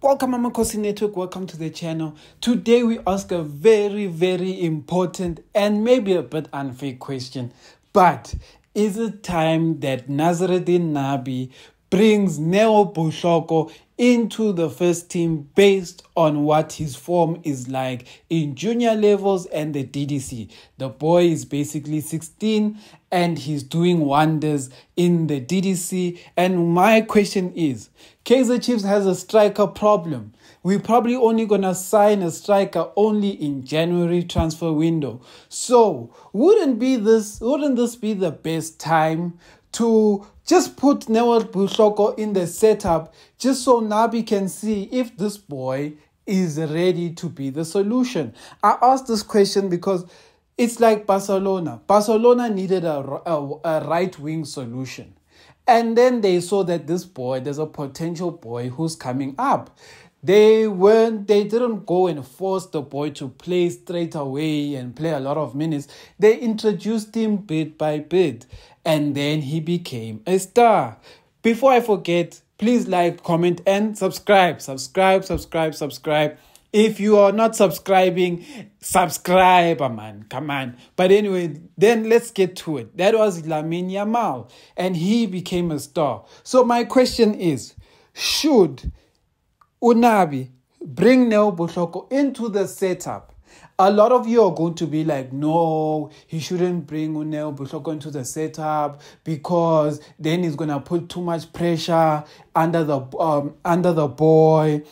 Welcome Amakhosi Network, welcome to the channel. Today we ask a very important and maybe a bit unfair question. But is it time that Nabi brings Neo Bushoko into the first team based on what his form is like in junior levels and the DDC? The boy is basically 16 and he's doing wonders in the DDC. And my question is, Kaizer Chiefs has a striker problem. We're probably only going to sign a striker only in January transfer window. So wouldn't this be the best time to just put Neo Bushoko in the setup just so Nabi can see if this boy is ready to be the solution? I asked this question because it's like Barcelona. Barcelona needed a right-wing solution. And then they saw that there's a potential boy who's coming up. They didn't go and force the boy to play straight away and play a lot of minutes. They introduced him bit by bit, and then he became a star. Before I forget, please like, comment, and subscribe. If you are not subscribing, subscribe, man. Come on. But anyway, then let's get to it. That was Lamine Yamal, and he became a star. So my question is, should Nabi bring Neo Bushoko into the setup? A lot of you are going to be like, no, he shouldn't bring Neo Bushoko into the setup because then he's going to put too much pressure under the boy.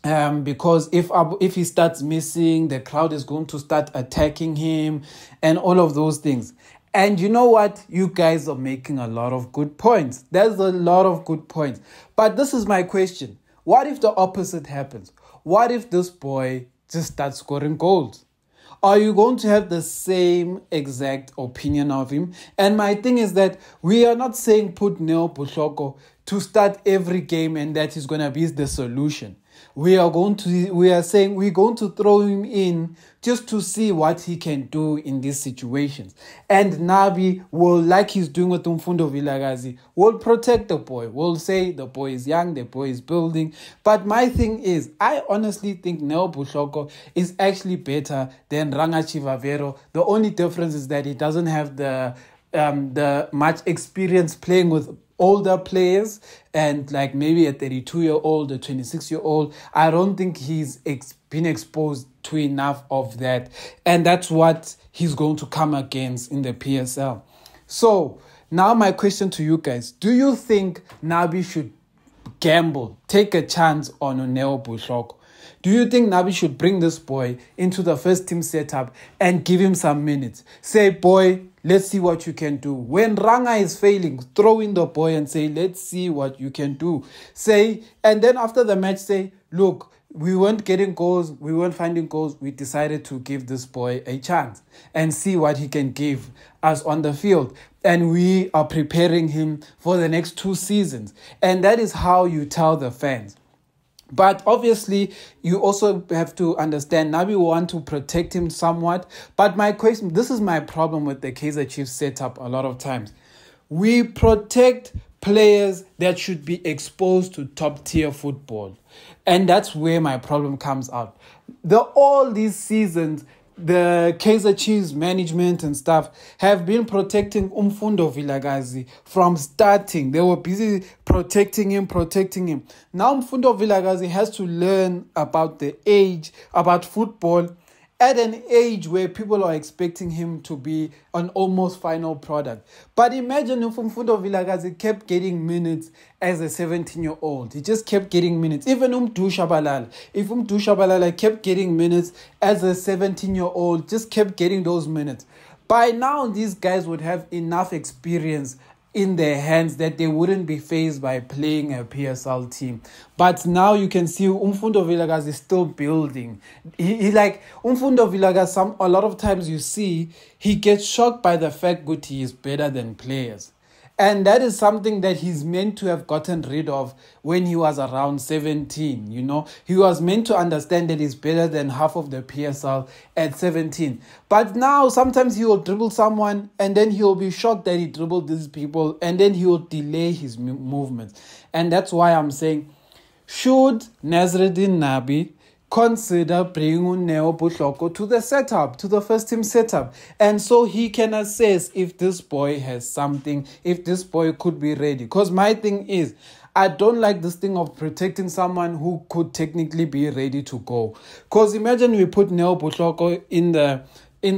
Because if he starts missing, the crowd is going to start attacking him and all of those things. And you know what? You guys are making a lot of good points. There's a lot of good points. But this is my question. What if the opposite happens? What if this boy just starts scoring goals? Are you going to have the same exact opinion of him? And my thing is that we are not saying put Neo Bushoko to start every game and that is going to be the solution. We are saying we're going to throw him in just to see what he can do in these situations. And Nabi will, like he's doing with Umfundo Vilakazi, will protect the boy. Will say the boy is young, the boy is building. But my thing is, I honestly think Neo Bushoko is actually better than Ranga Chivavero. The only difference is that he doesn't have the much experience playing with older players, and like maybe a 32-year-old, a 26-year-old. I don't think he's been exposed to enough of that. And that's what he's going to come against in the PSL. So now my question to you guys, do you think Nabi should gamble, take a chance on Neo Bushoko? Do you think Nabi should bring this boy into the first team setup and give him some minutes? Say, boy, let's see what you can do. When Ranga is failing, throw in the boy and say, let's see what you can do. Say, and then after the match, say, look, we weren't getting goals, we weren't finding goals. We decided to give this boy a chance and see what he can give us on the field. And we are preparing him for the next 2 seasons. And that is how you tell the fans. But obviously, you also have to understand Nabi will want to protect him somewhat. But my question, this is my problem with the Kaizer Chiefs setup a lot of times. We protect players that should be exposed to top-tier football. And that's where my problem comes out. All these seasons, the Kaizer Chiefs management and staff have been protecting Umfundo Vilakazi from starting. They were busy protecting him. Now Umfundo Vilakazi has to learn about the age, about football, at an age where people are expecting him to be an almost final product. But imagine if Umfundo Vilakazi kept getting minutes as a 17-year-old. He just kept getting minutes. Even Umdu Shabalala. If Umdu Shabalala kept getting minutes as a 17-year-old, just kept getting those minutes. By now, these guys would have enough experience in their hands that they wouldn't be phased by playing a PSL team. But now you can see Umfundo Vilakazi is still building. He like Umfundo Vilakazi, a lot of times you see he gets shocked by the fact that he is better than players. And that is something that he's meant to have gotten rid of when he was around 17, you know. He was meant to understand that he's better than half of the PSL at 17. But now sometimes he will dribble someone and then he'll be shocked that he dribbled these people and then he will delay his movements. And that's why I'm saying Should Nasreddin Nabi consider bringing Neo Butloko to the setup, to the first team setup, and so he can assess if this boy has something, if this boy could be ready? Because my thing is, I don't like this thing of protecting someone who could technically be ready to go. Because imagine we put Neo Butloko in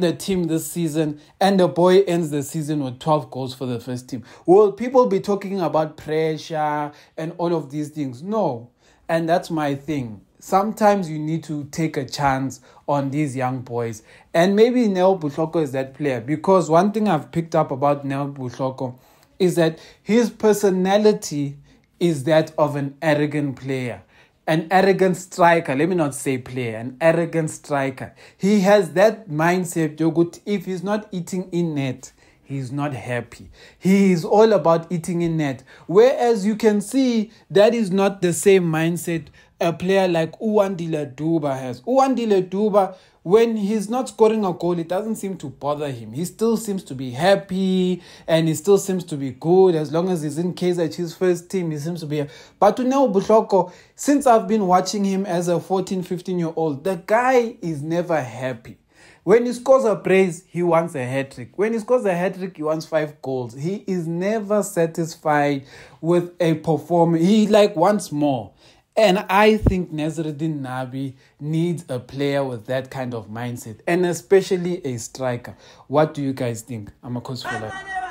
the team this season and the boy ends the season with 12 goals for the first team. Will people be talking about pressure and all of these things? No. And that's my thing. Sometimes you need to take a chance on these young boys. And maybe Neo Butloko is that player. Because one thing I've picked up about Neo Butloko is that his personality is that of an arrogant player. An arrogant striker. Let me not say player. An arrogant striker. He has that mindset. If he's not eating in net, he's not happy. He is all about eating in net. Whereas you can see that is not the same mindset a player like Uwandile Duba has. Uwandile Duba, when he's not scoring a goal, it doesn't seem to bother him. He still seems to be happy and he still seems to be good. As long as he's in Kaizer Chiefs first team, he seems to be. But to Neo Butloko, since I've been watching him as a 14, 15-year-old, the guy is never happy. When he scores a brace, he wants a hat-trick. When he scores a hat-trick, he wants 5 goals. He is never satisfied with a performance. He wants more. And I think Nasreddin Nabi needs a player with that kind of mindset, and especially a striker. What do you guys think? Amakhosi for life.